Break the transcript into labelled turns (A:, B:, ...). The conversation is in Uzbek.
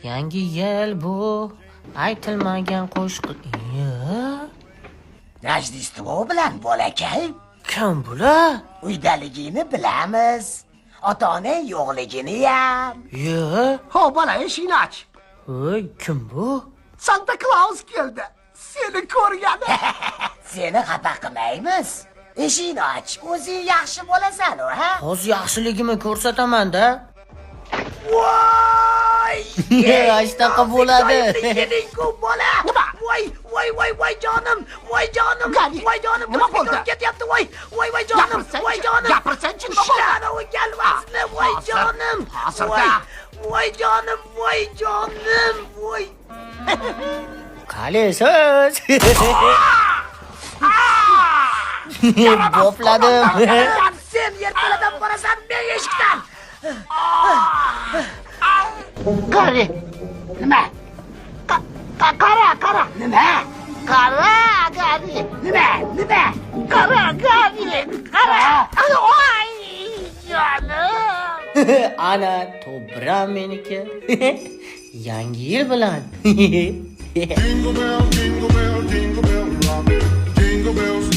A: Yangi yil bu aytilmagan qo'shiq.
B: Rojdestvo bilan bolakay.
A: Kim bular?
B: Uydaligini bilamiz. Ota-ona yo'qligini ham.
C: Ho, bola, eshikni och.
A: Voy, kim bu?
C: Santa Claus keldi. Seni ko'rgani.
B: Seni xafa qilmaymiz. Eshikni och, o'zing yaxshi bo'lasan-ku, ha?
A: Hozir yaxshiligimni ko'rsataman-da.
B: Voy!
A: Ashtaqa bo'ladi.
B: Keling-ku bola. Voy jonim. Voy jonim. Voy jonim.
C: Nima bo'ldi?
B: Ketyapti, voy jonim. Voy jonim.
C: Gapirsanchi, nima bo'ldi?
B: Shlari kelmasmi? Voy jonim.
C: Hozirda.
B: Voy jonim. Voy.
A: Qalesiz. Bopladim.
B: Sen yerto'ladan borasan, men eshikdan.
C: Qari. Nima? Qara.
B: Nima?
C: Qara, Qari.
B: Nima?
C: Qara, Qari. Qara. Voy, jonim.
A: Ana to'bram meniki. Yangi yil bilan.
D: Jingle bell, jingle bell, jingle bell rock. Jingle bells